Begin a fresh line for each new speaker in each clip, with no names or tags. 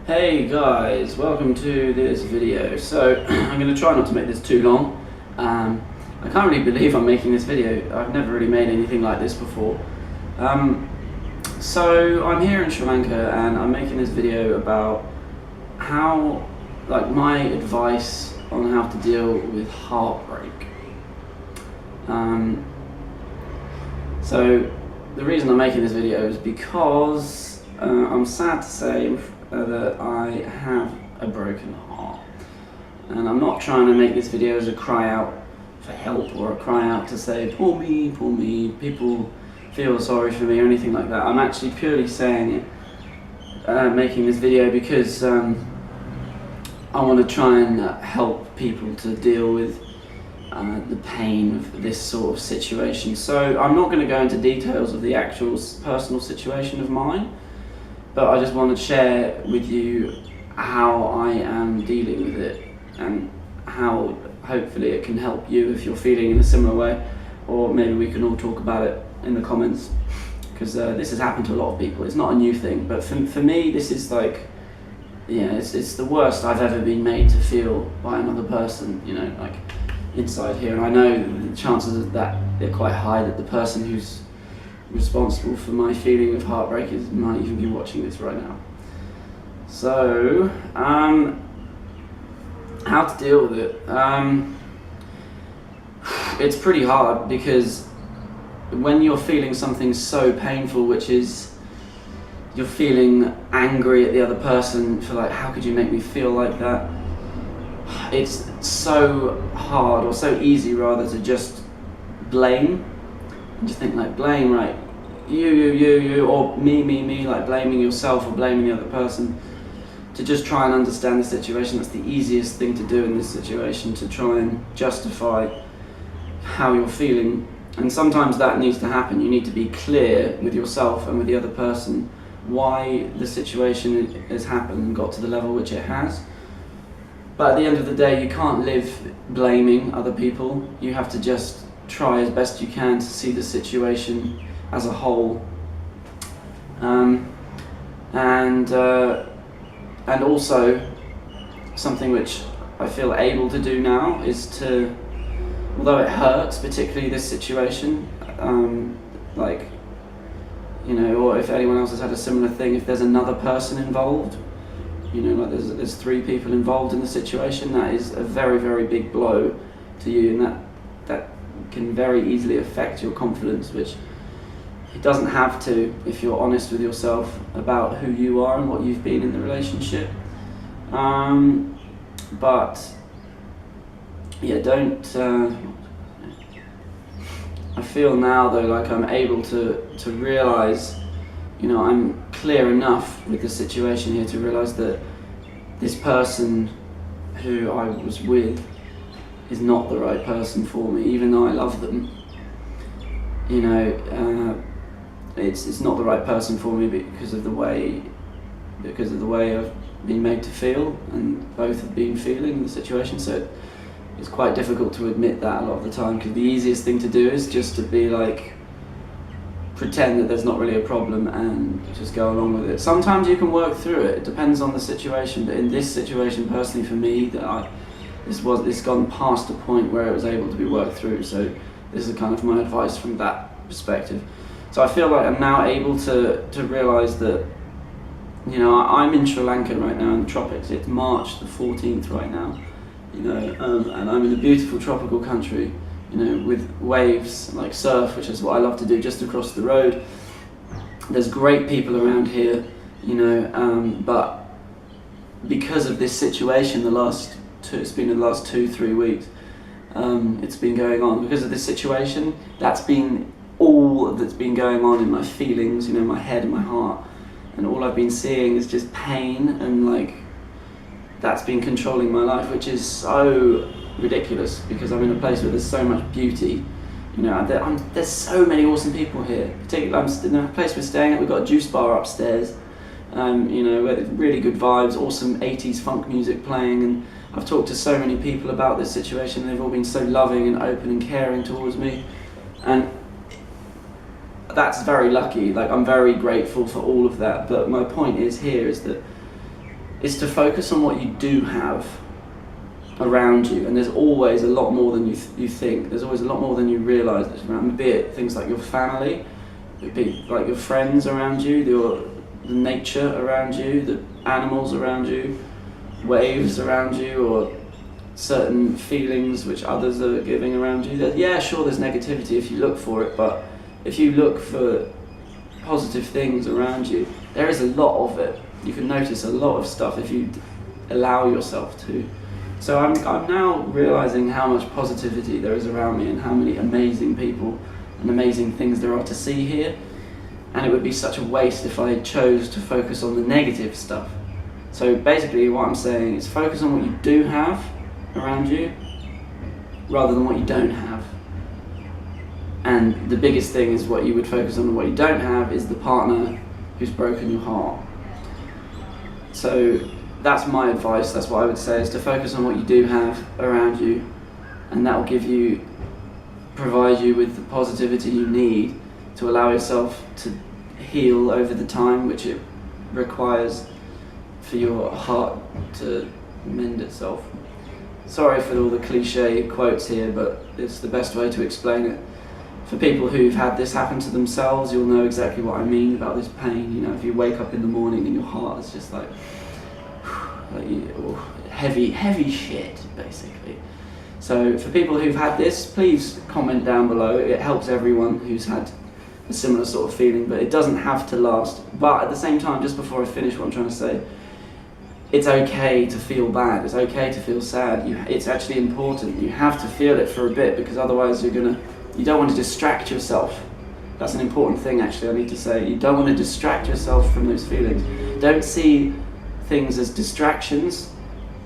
Hey guys, welcome to this video. So I'm going to try not to make this too long. I can't really believe I'm making this video. I've never really made anything like this before. So I'm here in Sri Lanka and I'm making this video about how, my advice on how to deal with heartbreak. So the reason I'm making this video is because I'm sad to say that I have a broken heart, and I'm not trying to make this video as a cry out for help or a cry out to say poor me, people feel sorry for me or anything like that. I'm actually purely saying it, making this video because I want to try and help people to deal with the pain of this sort of situation. So I'm not going to go into details of the actual personal situation of mine, but I just want to share with you how I am dealing with it and how hopefully it can help you if you're feeling in a similar way, or maybe we can all talk about it in the comments, because this has happened to a lot of people. It's not a new thing, but for me this is it's the worst I've ever been made to feel by another person, inside here. And I know the chances of that, they're quite high that the person who's responsible for my feeling of heartbreak might even be watching this right now. So, how to deal with it? It's pretty hard, because when you're feeling something so painful, which is you're feeling angry at the other person for how could you make me feel like that? It's so hard, or so easy rather, to just blame. And just think blame, right? You, or me, blaming yourself or blaming the other person. To just try and understand the situation, that's the easiest thing to do in this situation, to try and justify how you're feeling. And sometimes that needs to happen. You need to be clear with yourself and with the other person why the situation has happened and got to the level which it has. But at the end of the day, you can't live blaming other people. You have to just try as best you can to see the situation as a whole. And also, something which I feel able to do now is to, although it hurts, particularly this situation, or if anyone else has had a similar thing, if there's another person involved, there's three people involved in the situation, that is a very, very big blow to you, and that can very easily affect your confidence, which it doesn't have to if you're honest with yourself about who you are and what you've been in the relationship. But yeah, I feel now though I'm able to realise, I'm clear enough with the situation here to realise that this person who I was with is not the right person for me, even though I love them. It's not the right person for me because of the way I've been made to feel, and both have been feeling the situation. So it's quite difficult to admit that a lot of the time, because the easiest thing to do is just to be pretend that there's not really a problem and just go along with it. Sometimes you can work through it. It depends on the situation, but in this situation, personally for me, it's gone past a point where it was able to be worked through. So this is kind of my advice from that perspective. So I feel I'm now able to realise that, I'm in Sri Lanka right now in the tropics. It's March the 14th right now, and I'm in a beautiful tropical country, with waves, surf, which is what I love to do, just across the road. There's great people around here, but because of this situation, it's been the last 2-3 weeks, it's been going on. Because of this situation, that's been all that's been going on in my feelings, my head and my heart, and all I've been seeing is just pain, and that's been controlling my life, which is so ridiculous, because I'm in a place where there's so much beauty. There's so many awesome people here. Particularly, I'm in a place we're staying at. We've got a juice bar upstairs, with really good vibes, awesome 80s funk music playing, and I've talked to so many people about this situation, and they've all been so loving and open and caring towards me, and that's very lucky. I'm very grateful for all of that. But my point is that is to focus on what you do have around you, and there's always a lot more than you think. There's always a lot more than you realise that's around. Be it things like your family, be like your friends around you, the nature around you, the animals around you, waves around you, or certain feelings which others are giving around you. Yeah, sure, there's negativity if you look for it, but if you look for positive things around you, there is a lot of it. You can notice a lot of stuff if you allow yourself to. So I'm now realising how much positivity there is around me and how many amazing people and amazing things there are to see here. And it would be such a waste if I chose to focus on the negative stuff. So basically what I'm saying is focus on what you do have around you rather than what you don't have. And the biggest thing is what you would focus on and what you don't have is the partner who's broken your heart. So that's my advice, that's what I would say, is to focus on what you do have around you, and that will provide you with the positivity you need to allow yourself to heal over the time which it requires for your heart to mend itself. Sorry for all the cliche quotes here, but it's the best way to explain it. For people who've had this happen to themselves, you'll know exactly what I mean about this pain. You know, if you wake up in the morning and your heart is just like heavy shit, basically. So for people who've had this, please comment down below. It helps everyone who's had a similar sort of feeling, but it doesn't have to last. But at the same time, just before I finish what I'm trying to say, it's okay to feel bad, it's okay to feel sad. It's actually important. You have to feel it for a bit, because otherwise you don't want to distract yourself. That's an important thing, actually, I need to say. You don't want to distract yourself from those feelings. Don't see things as distractions.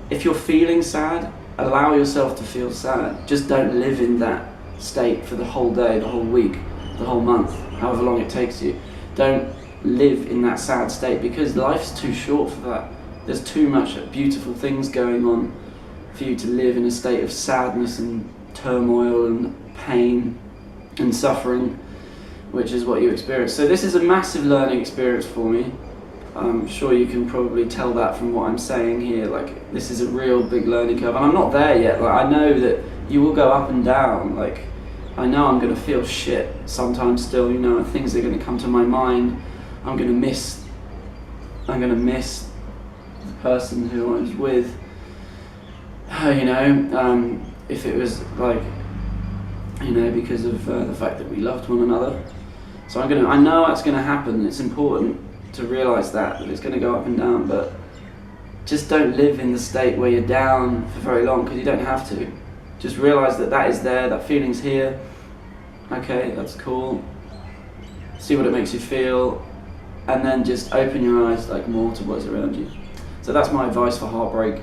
If you're feeling sad, allow yourself to feel sad. Just don't live in that state for the whole day, the whole week, the whole month, however long it takes you. Don't live in that sad state, because life's too short for that. There's too much beautiful things going on for you to live in a state of sadness and turmoil and pain and suffering, which is what you experience. So this is a massive learning experience for me. I'm sure you can probably tell that from what I'm saying here. Like, this is a real big learning curve, and I'm not there yet. Like, I know that you will go up and down. Like, I know I'm gonna feel shit sometimes still, you know, and things are gonna come to my mind. I'm gonna miss the person who I was with. You know, if it was like, you know, because of the fact that we loved one another. So I know that's gonna happen. It's important to realise that it's going to go up and down, but just don't live in the state where you're down for very long, because you don't have to. Just realise that that is there, that feeling's here. Okay, that's cool. See what it makes you feel, and then just open your eyes like more to what's around you. So that's my advice for Heartbreak.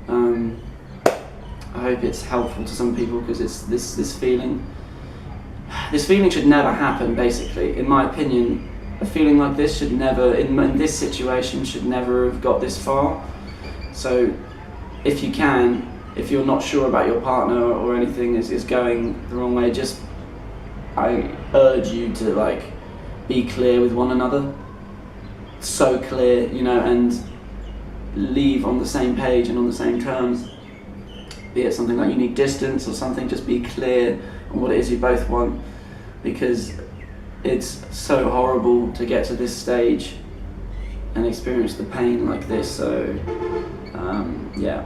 I hope it's helpful to some people, because it's this feeling should never happen, basically. In my opinion, a feeling like this should never, in this situation, should never have got this far. So if you're not sure about your partner or anything is going the wrong way, I urge you to like be clear with one another. So clear, you know, and leave on the same page and on the same terms. Be it something like you need distance or something, just be clear on what it is you both want, because it's so horrible to get to this stage and experience the pain like this. So yeah,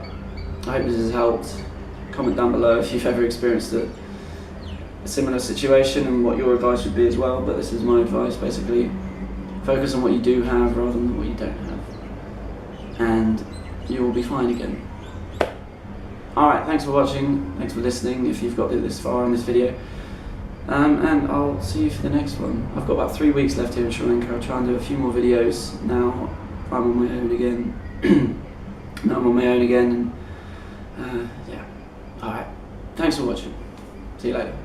I hope this has helped. Comment down below if you've ever experienced a similar situation and what your advice would be as well. But this is my advice, basically. Focus on what you do have rather than what you don't have, and you will be fine again. Alright, thanks for watching, thanks for listening if you've got this far in this video. And I'll see you for the next one. I've got about 3 weeks left here in Sri Lanka. I'll try and do a few more videos now. I'm on my own again. and yeah. Alright, thanks for watching. See you later.